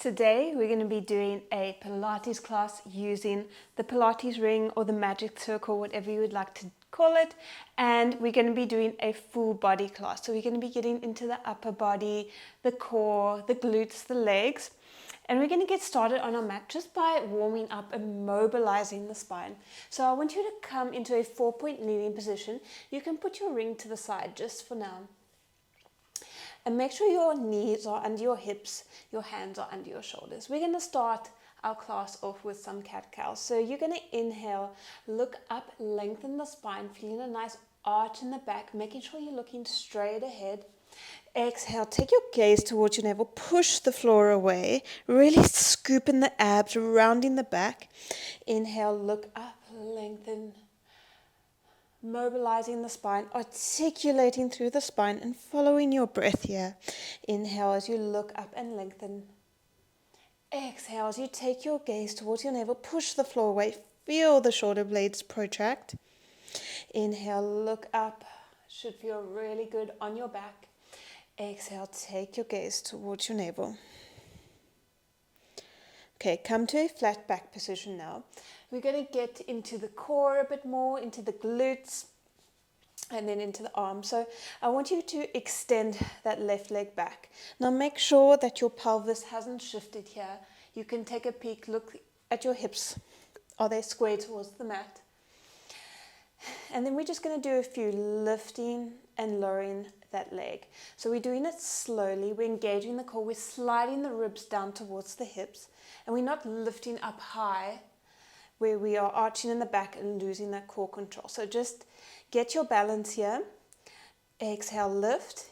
Today we're going to be doing a Pilates class using the Pilates ring or the magic circle, whatever you would like to call it, and we're going to be doing a full body class. So we're going to be getting into the upper body, the core, the glutes, the legs, and we're going to get started on our mat just by warming up and mobilizing the spine. So I want you to come into a 4-point kneeling position. You can put your ring to the side just for now. And make sure your knees are under your hips, your hands are under your shoulders. We're going to start our class off with some cat-cows. So you're going to inhale, look up, lengthen the spine, feeling a nice arch in the back, making sure you're looking straight ahead. Exhale, take your gaze towards your navel, push the floor away, really scoop in the abs, rounding the back. Inhale, look up, lengthen, mobilizing the spine, articulating through the spine and following your breath here. Inhale as you look up and lengthen. Exhale as you take your gaze towards your navel, push the floor away, feel the shoulder blades protract. Inhale, look up, should feel really good on your back. Exhale, take your gaze towards your navel. Okay, come to a flat back position now. We're going to get into the core a bit more, into the glutes, and then into the arms. So I want you to extend that left leg back. Now make sure that your pelvis hasn't shifted here. You can take a peek, look at your hips. Are they square towards the mat? And then we're just going to do a few lifting and lowering that leg. So we're doing it slowly. We're engaging the core. We're sliding the ribs down towards the hips. And we're not lifting up high where we are arching in the back and losing that core control. So just get your balance here. Exhale, lift.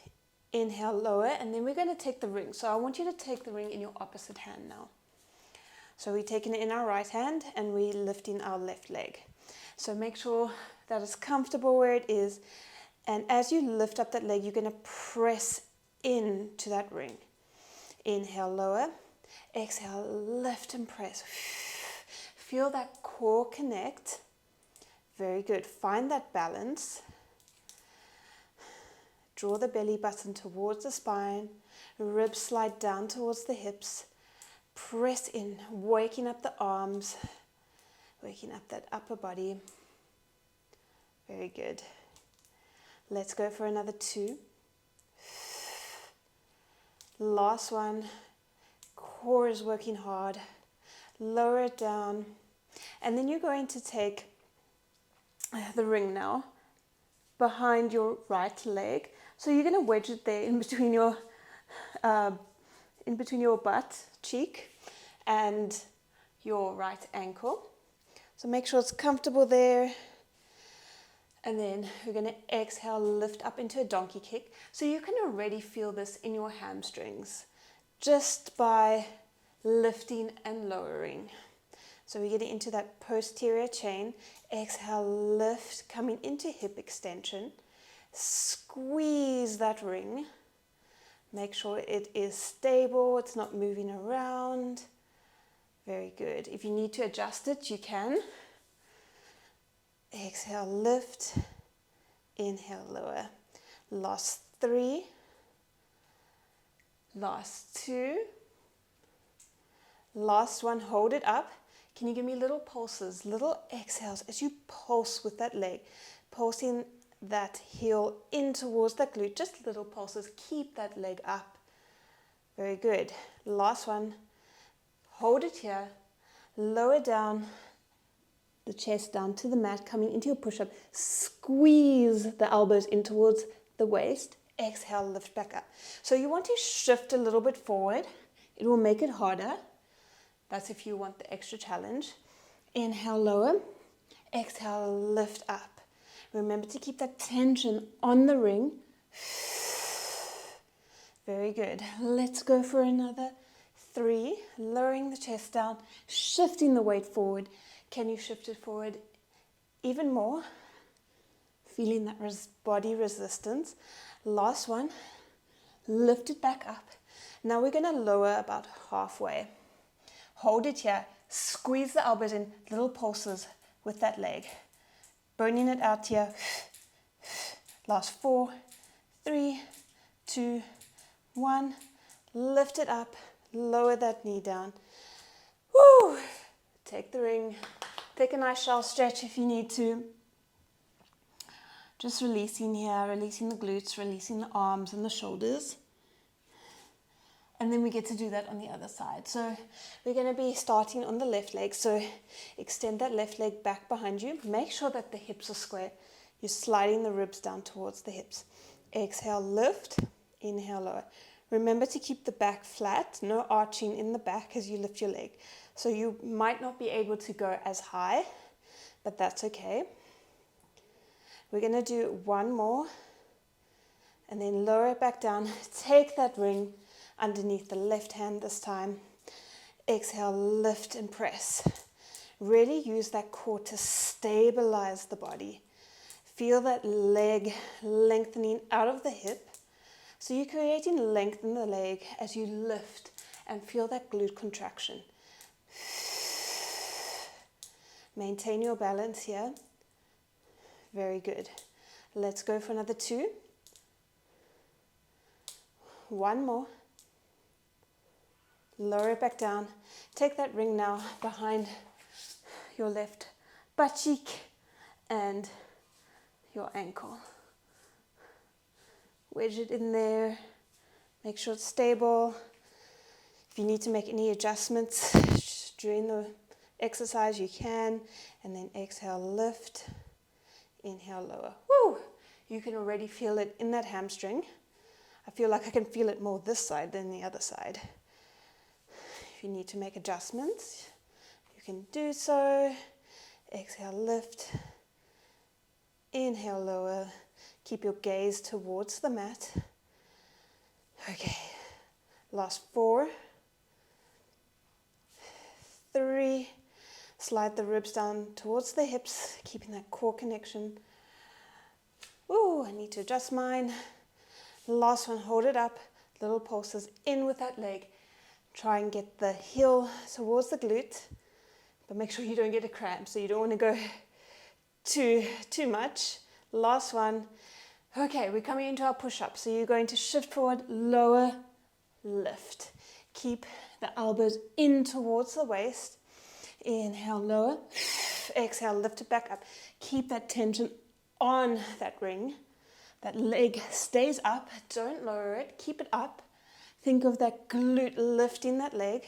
Inhale, lower. And then we're going to take the ring. So I want you to take the ring in your opposite hand now. So we're taking it in our right hand and we're lifting our left leg. So make sure that it's comfortable where it is. And as you lift up that leg, you're going to press into that ring. Inhale, lower. Exhale, lift and press. Feel that core connect. Very good. Find that balance. Draw the belly button towards the spine. Ribs slide down towards the hips. Press in, waking up the arms. Waking up that upper body. Very good. Let's go for another 2. Last one. Core is working hard. Lower it down. And then you're going to take the ring now behind your right leg. So you're going to wedge it there in between your butt cheek and your right ankle. So make sure it's comfortable there. And then we're going to exhale, lift up into a donkey kick. So you can already feel this in your hamstrings just by lifting and lowering. So we're getting into that posterior chain. Exhale, lift, coming into hip extension. Squeeze that ring. Make sure it is stable, it's not moving around. Very good. If you need to adjust it, you can. Exhale, lift. Inhale, lower. Last 3. Last 2. Last one, hold it up. Can you give me little pulses, little exhales as you pulse with that leg, pulsing that heel in towards that glute, just little pulses. Keep that leg up. Very good. Last one, hold it here, lower down the chest down to the mat, coming into your push-up. Squeeze the elbows in towards the waist. Exhale, lift back up. So you want to shift a little bit forward. It will make it harder. That's if you want the extra challenge. Inhale, lower. Exhale, lift up. Remember to keep that tension on the ring. Very good. Let's go for another 3. Lowering the chest down, shifting the weight forward. Can you shift it forward even more? Feeling that body resistance. Last one. Lift it back up. Now we're going to lower about halfway. Hold it here. Squeeze the elbows in, little pulses with that leg. Boning it out here. Last 4, 3, 2, 1. Lift it up. Lower that knee down. Woo! Take the ring. Take a nice shell stretch if you need to. Just releasing here, releasing the glutes, releasing the arms and the shoulders. And then we get to do that on the other side. So we're going to be starting on the left leg. So extend that left leg back behind you. Make sure that the hips are square. You're sliding the ribs down towards the hips. Exhale, lift. Inhale, lower. Remember to keep the back flat. No arching in the back as you lift your leg. So you might not be able to go as high, but that's okay. We're going to do one more. And then lower it back down. Take that ring underneath the left hand this time. Exhale, lift and press. Really use that core to stabilize the body. Feel that leg lengthening out of the hip. So you're creating length in the leg as you lift and feel that glute contraction. Maintain your balance here. Very good. Let's go for another 2. One more. Lower it back down. Take that ring now behind your left butt cheek and your ankle. Wedge it in there. Make sure it's stable. If you need to make any adjustments during the exercise, you can. And then exhale, lift. Inhale, lower. Woo! You can already feel it in that hamstring. I feel like I can feel it more this side than the other side. If you need to make adjustments, you can do so. Exhale, lift. Inhale, lower. Keep your gaze towards the mat. Okay. Last 4. 3. Slide the ribs down towards the hips, keeping that core connection. Ooh, I need to adjust mine. Last one, hold it up. Little pulses in with that leg. Try and get the heel towards the glute, but make sure you don't get a cramp, so you don't want to go too much. Last one. Okay, we're coming into our push-up, so you're going to shift forward, lower, lift. Keep the elbows in towards the waist. Inhale, lower. Exhale, lift it back up. Keep that tension on that ring. That leg stays up. Don't lower it. Keep it up. Think of that glute lifting that leg.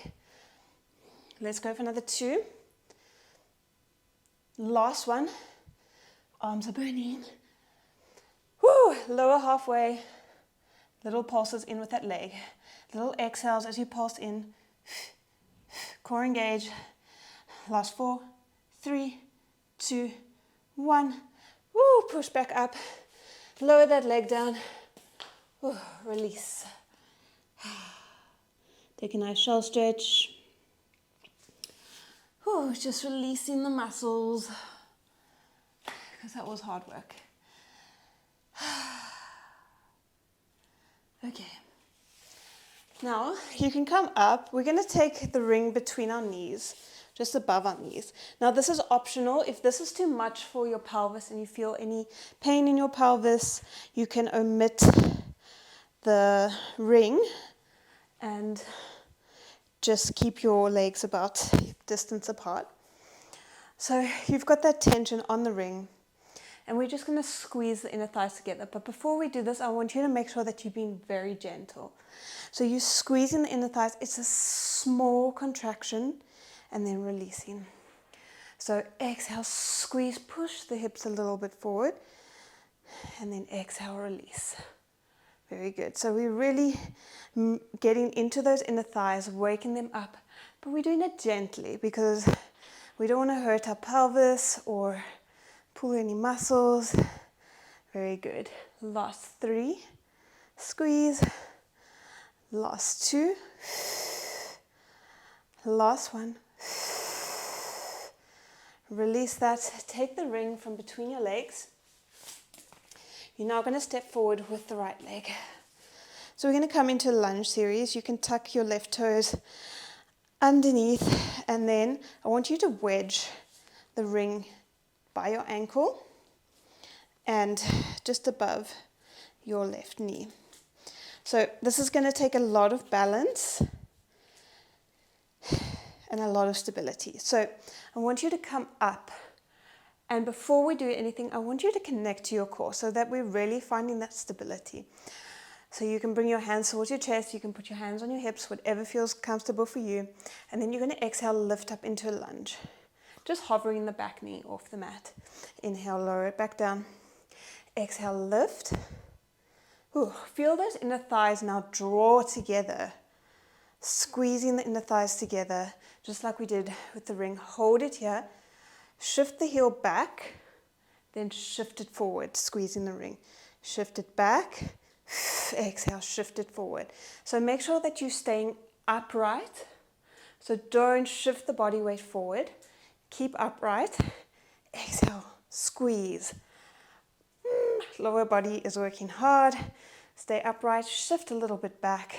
Let's go for another 2. Last one. Arms are burning. Woo! Lower halfway. Little pulses in with that leg. Little exhales as you pulse in. Core engage. Last 4, 3, 2, 1. Woo! Push back up. Lower that leg down. Woo, release. Take a nice shell stretch. Woo, just releasing the muscles, because that was hard work. Okay. Now you can come up. We're going to take the ring between our knees, just above our knees. Now this is optional. If this is too much for your pelvis and you feel any pain in your pelvis, you can omit the ring and just keep your legs about distance apart. So you've got that tension on the ring, and we're just going to squeeze the inner thighs together. But before we do this, I want you to make sure that you're being very gentle. So you're squeezing the inner thighs. It's a small contraction, and then releasing. So exhale, squeeze, push the hips a little bit forward, and then exhale, release. Very good. So we're really getting into those inner thighs, waking them up, but we're doing it gently because we don't want to hurt our pelvis or pull any muscles. Very good. Last 3. Squeeze. Last 2. Last 1. Release that. Take the ring from between your legs. You're now going to step forward with the right leg. So we're going to come into a lunge series. You can tuck your left toes underneath, and then I want you to wedge the ring by your ankle and just above your left knee. So this is going to take a lot of balance, and a lot of stability. So I want you to come up, and before we do anything, I want you to connect to your core so that we're really finding that stability. So you can bring your hands towards your chest, you can put your hands on your hips, whatever feels comfortable for you, and then you're going to exhale, lift up into a lunge. Just hovering the back knee off the mat. Inhale, lower it back down. Exhale, lift. Ooh, feel those inner thighs now draw together. Squeezing the inner thighs together, just like we did with the ring. Hold it here. Shift the heel back, then shift it forward, squeezing the ring. Shift it back. Exhale, shift it forward. So make sure that you're staying upright. So don't shift the body weight forward. Keep upright. Exhale, squeeze. Lower body is working hard. Stay upright, shift a little bit back.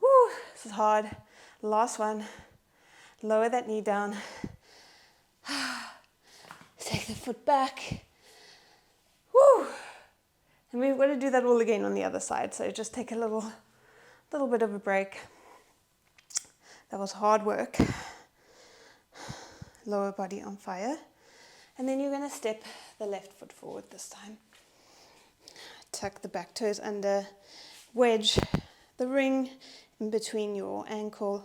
Woo, this is hard. Last one. Lower that knee down. Take the foot back. Woo. And we're going to do that all again on the other side. So just take a little bit of a break. That was hard work. Lower body on fire. And then you're going to step the left foot forward this time. Tuck the back toes under. Wedge the ring in between your ankle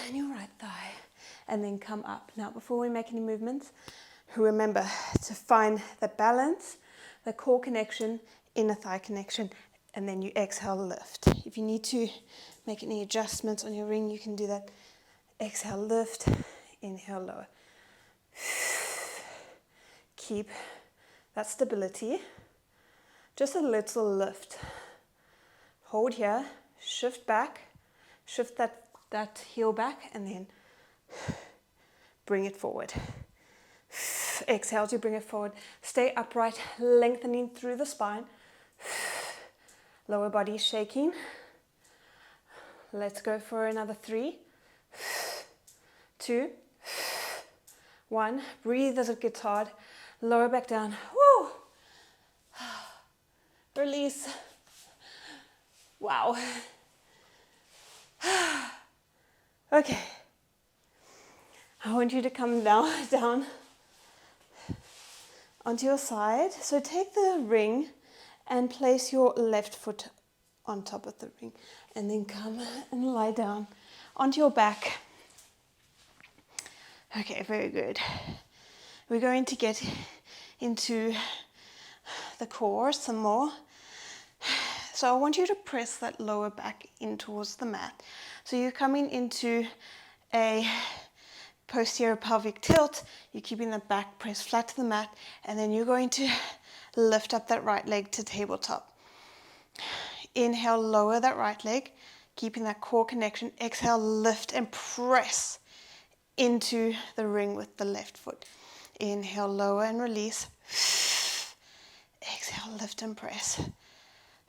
and your right thigh. And then come up. Now, before we make any movements, remember to find the balance, the core connection, inner thigh connection, and then you exhale, lift. If you need to make any adjustments on your ring, you can do that. Exhale, lift. Inhale, lower. Keep that stability. Just a little lift. Hold here, shift back, shift that heel back, and then bring it forward. Exhale to bring it forward. Stay upright, lengthening through the spine. Lower body shaking. Let's go for another 3, 2, 1. Breathe as it gets hard. Lower back down. Woo! Release. Wow. Okay. I want you to come down onto your side. So take the ring and place your left foot on top of the ring. And then come and lie down onto your back. Okay, very good. We're going to get into the core some more. So I want you to press that lower back in towards the mat. So you're coming into a posterior pelvic tilt. You're keeping the back pressed flat to the mat, and then you're going to lift up that right leg to tabletop. Inhale, lower that right leg, keeping that core connection. Exhale, lift and press into the ring with the left foot. Inhale, lower and release. Exhale, lift and press.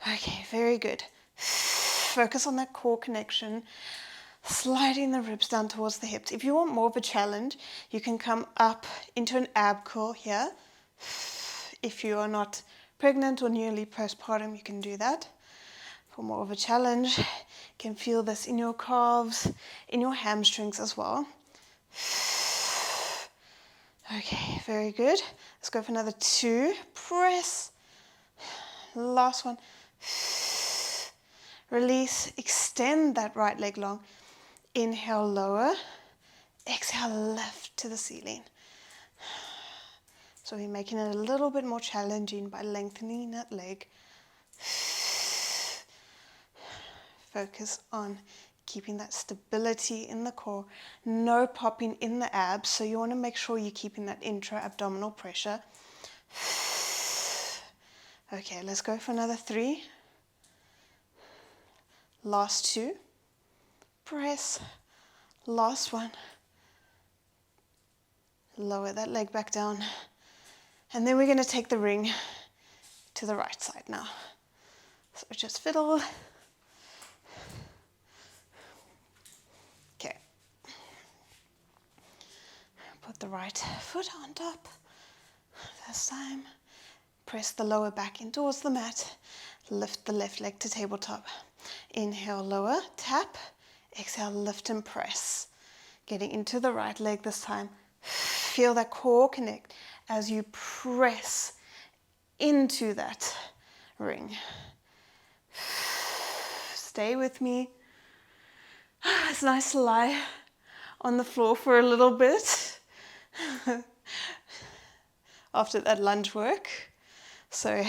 Okay, very good. Focus on that core connection, sliding the ribs down towards the hips. If you want more of a challenge, you can come up into an ab curl here. If you are not pregnant or newly postpartum, you can do that. For more of a challenge, you can feel this in your calves, in your hamstrings as well. Okay, very good. Let's go for another 2. Press. Last one. Release. Extend that right leg long. Inhale, lower. Exhale, lift to the ceiling. So we're making it a little bit more challenging by lengthening that leg. Focus on keeping that stability in the core. No popping in the abs, so you want to make sure you're keeping that intra-abdominal pressure. Okay, let's go for another 3. Last 2. Press. Last one. Lower that leg back down. And then we're going to take the ring to the right side now. So just fiddle. Okay. Put the right foot on top. This time. Press the lower back in towards the mat. Lift the left leg to tabletop. Inhale, lower, tap. Exhale, lift and press. Getting into the right leg this time. Feel that core connect as you press into that ring. Stay with me. It's nice to lie on the floor for a little bit after that lunge work. So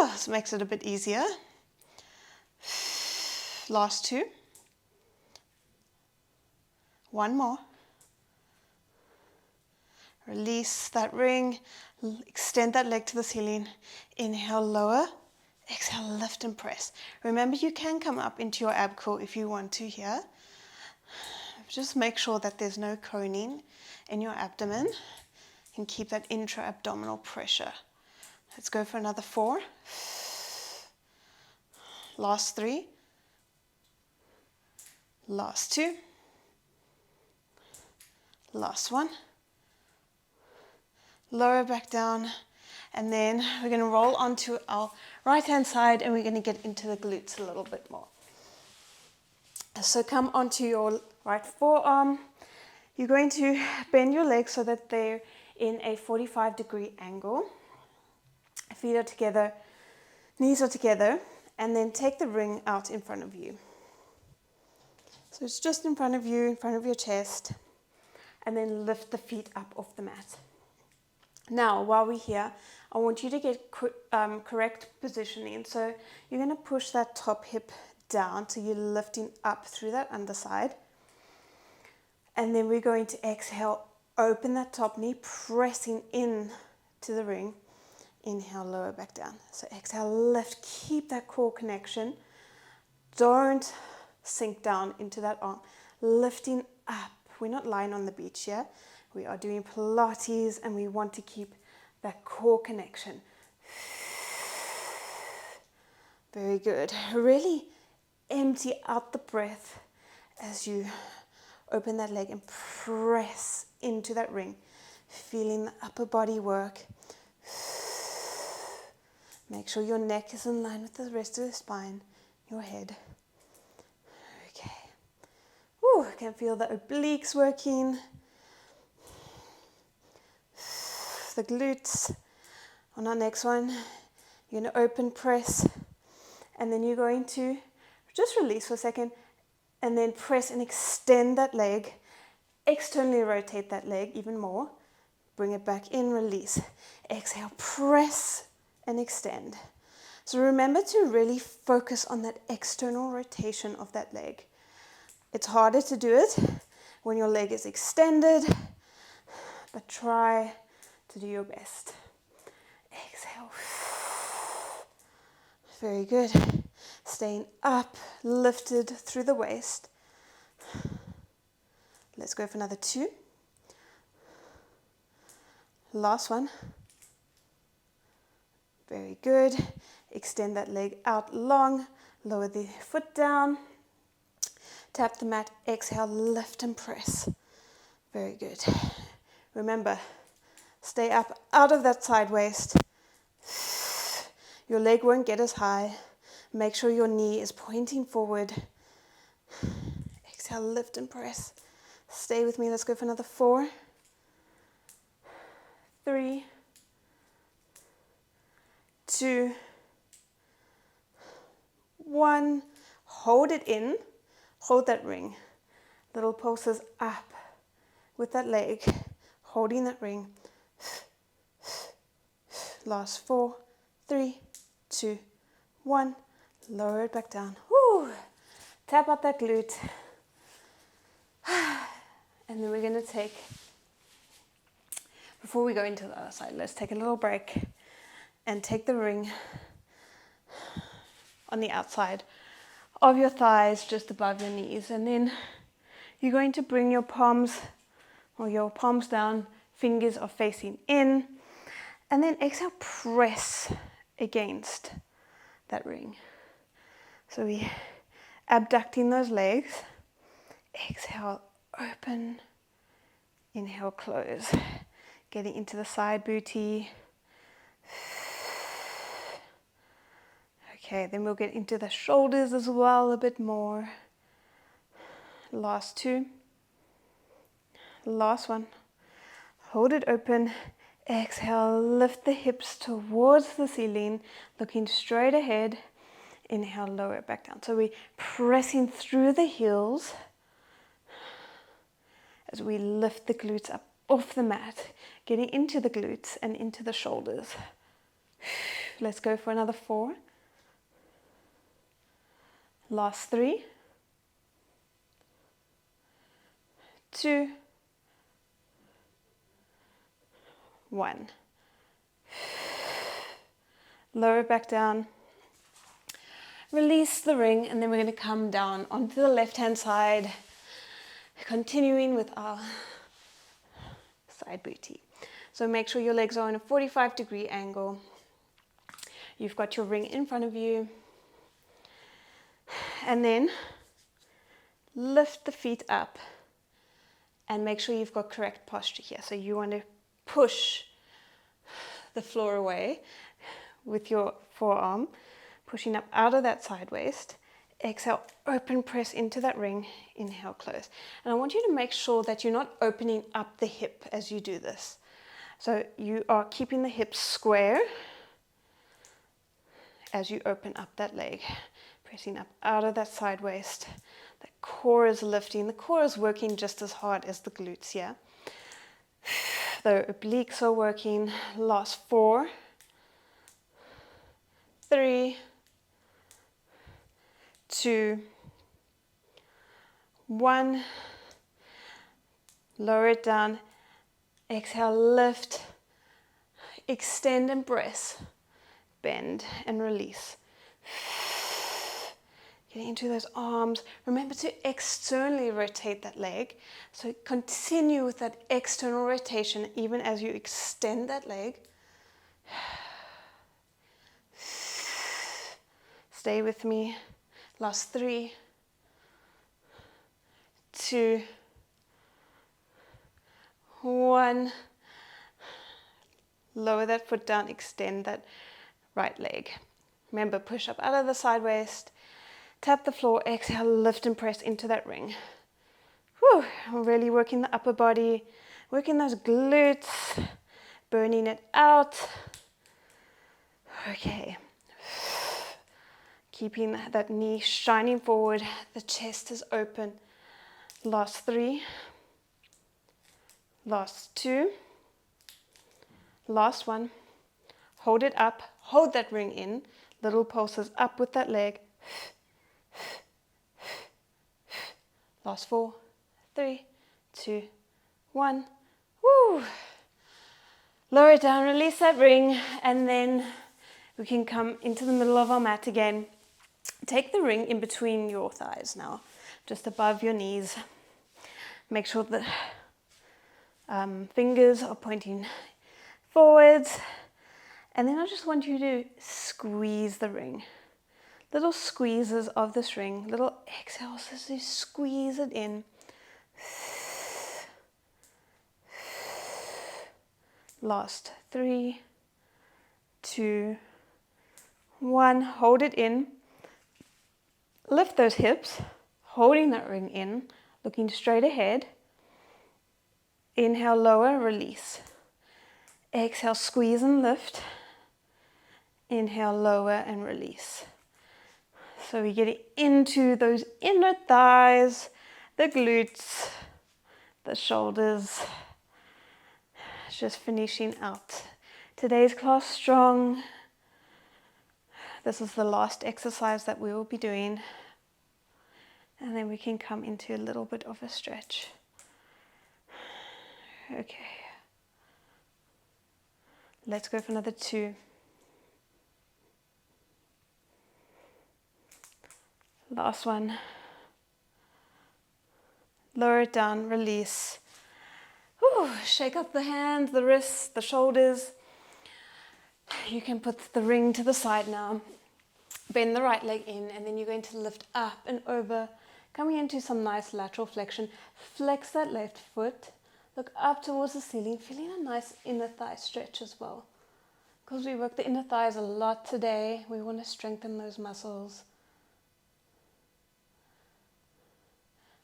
this makes it a bit easier. Last two. One more. Release that ring. Extend that leg to the ceiling. Inhale, lower. Exhale, lift and press. Remember, you can come up into your ab curl if you want to here. Just make sure that there's no coning in your abdomen and keep that intra-abdominal pressure. Let's go for another 4. Last 3. Last 2. Last 1. Lower back down. And then we're going to roll onto our right-hand side and we're going to get into the glutes a little bit more. So come onto your right forearm. You're going to bend your legs so that they're in a 45-degree angle. Feet are together, knees are together, and then take the ring out in front of you. So it's just in front of you, in front of your chest, and then lift the feet up off the mat. Now, while we're here, I want you to get correct positioning. So you're going to push that top hip down, so you're lifting up through that underside. And then we're going to exhale, open that top knee, pressing in to the ring. Inhale, lower back down. So exhale, lift, keep that core connection. Don't sink down into that arm. Lifting up. We're not lying on the beach here. We are doing Pilates and we want to keep that core connection. Very good. Really empty out the breath as you open that leg and press into that ring. Feeling the upper body work. Make sure your neck is in line with the rest of the spine, your head. Okay. Ooh, I can feel the obliques working. The glutes. On our next one, you're going to open press, and then you're going to just release for a second, and then press and extend that leg. Externally rotate that leg even more. Bring it back in, release. Exhale, press and extend. So remember to really focus on that external rotation of that leg. It's harder to do it when your leg is extended, but try to do your best. Exhale. Very good. Staying up, lifted through the waist. Let's go for another 2. Last one. Very good. Extend that leg out long. Lower the foot down. Tap the mat. Exhale, lift and press. Very good. Remember, stay up out of that side waist. Your leg won't get as high. Make sure your knee is pointing forward. Exhale, lift and press. Stay with me. Let's go for another 4. 3. 2. 1. Hold it in. Hold that ring. Little pulses up with that leg. Holding that ring. Last 4. 3. 2. 1. Lower it back down. Woo. Tap out that glute. And then we're going to take, before we go into the other side, let's take a little break and take the ring on the outside of your thighs, just above your knees. And then you're going to bring your palms down, fingers are facing in. And then exhale, press against that ring. So we abducting those legs. Exhale, open. Inhale, close. Getting into the side booty. Okay, then we'll get into the shoulders as well a bit more. Last 2. Last 1. Hold it open. Exhale, lift the hips towards the ceiling, looking straight ahead. Inhale, lower it back down. So we're pressing through the heels as we lift the glutes up off the mat, getting into the glutes and into the shoulders. Let's go for another 4. Last 3. 2. 1. Lower it back down. Release the ring, and then we're going to come down onto the left-hand side, continuing with our side booty. So make sure your legs are in a 45-degree angle. You've got your ring in front of you. And then lift the feet up and make sure you've got correct posture here. So you want to push the floor away with your forearm, pushing up out of that side waist. Exhale, open, press into that ring. Inhale, close. And I want you to make sure that you're not opening up the hip as you do this. So you are keeping the hips square as you open up that leg, pressing up out of that side waist. The core is lifting. The core is working just as hard as the glutes here. The obliques are working. Last 4, 3, 2, 1. Lower it down. Exhale, lift, extend and press. Bend and release. Get into those arms. Remember to externally rotate that leg. So continue with that external rotation even as you extend that leg. Stay with me. Last 3, 2, 1. Lower that foot down, extend that right leg. Remember, push up out of the side waist. Tap the floor, exhale, lift and press into that ring. Whew, really working the upper body, working those glutes, burning it out. Okay. Keeping that knee shining forward, the chest is open. Last 3. Last 2. Last 1. Hold it up, hold that ring in. Little pulses up with that leg. Last 4, 3, 2, 1. Woo! Lower it down, release that ring, and then we can come into the middle of our mat again. Take the ring in between your thighs now, just above your knees. Make sure the fingers are pointing forwards. And then I just want you to squeeze the ring. Little squeezes of this ring, little exhales as you squeeze it in. Last 3, 2, 1. Hold it in. Lift those hips, holding that ring in, looking straight ahead. Inhale, lower, release. Exhale, squeeze and lift. Inhale, lower and release. So we get into those inner thighs, the glutes, the shoulders. Just finishing out today's class strong. This is the last exercise that we will be doing. And then we can come into a little bit of a stretch. Okay. Let's go for another 2. Last 1. Lower it down, release. Whew, shake up the hands, the wrists, the shoulders. You can put the ring to the side now. Bend the right leg in, and then you're going to lift up and over, coming into some nice lateral flexion. Flex that left foot. Look up towards the ceiling, feeling a nice inner thigh stretch as well. Because we work the inner thighs a lot today, we want to strengthen those muscles.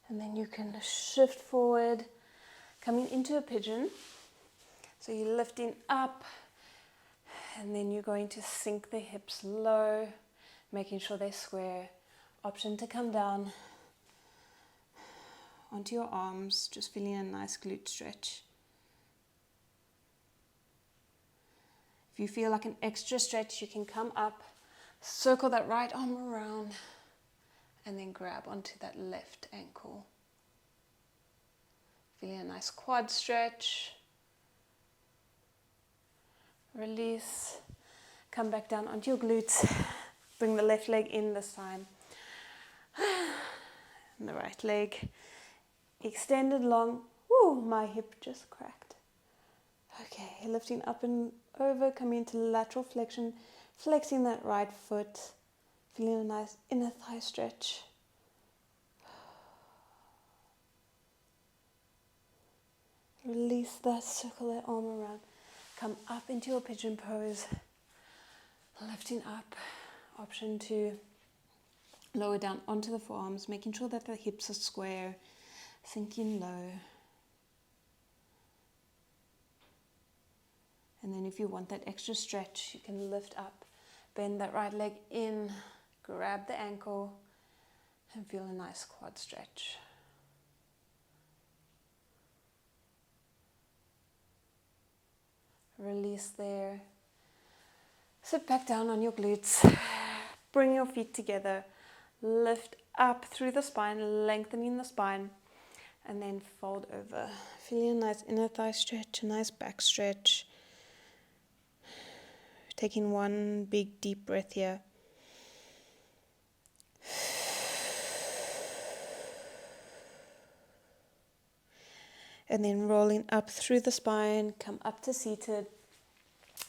And then you can shift forward, coming into a pigeon. So you're lifting up, and then you're going to sink the hips low, making sure they're square. Option to come down onto your arms, just feeling a nice glute stretch. If you feel like an extra stretch, you can come up, circle that right arm around, and then grab onto that left ankle. Feeling a nice quad stretch. Release. Come back down onto your glutes. Bring the left leg in this time. And the right leg extended long. Woo, my hip just cracked. Okay, lifting up and over, coming into lateral flexion, flexing that right foot, feeling a nice inner thigh stretch. Release that, circle that arm around. Come up into your pigeon pose, lifting up. Option to lower down onto the forearms, making sure that the hips are square, sinking low. And then if you want that extra stretch, you can lift up, bend that right leg in, grab the ankle, and feel a nice quad stretch. Release there. Sit back down on your glutes. Bring your feet together. Lift up through the spine, lengthening the spine, and then fold over. Feeling a nice inner thigh stretch, a nice back stretch. Taking one big deep breath here. And then rolling up through the spine, come up to seated.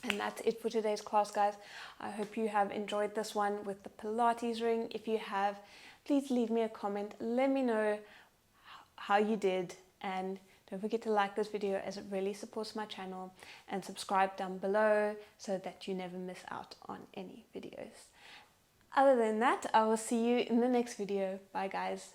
And that's it for today's class, guys. I hope you have enjoyed this one with the Pilates ring. If you have, please leave me a comment. Let me know how you did. And don't forget to like this video, as it really supports my channel. And subscribe down below so that you never miss out on any videos. Other than that, I will see you in the next video. Bye, guys.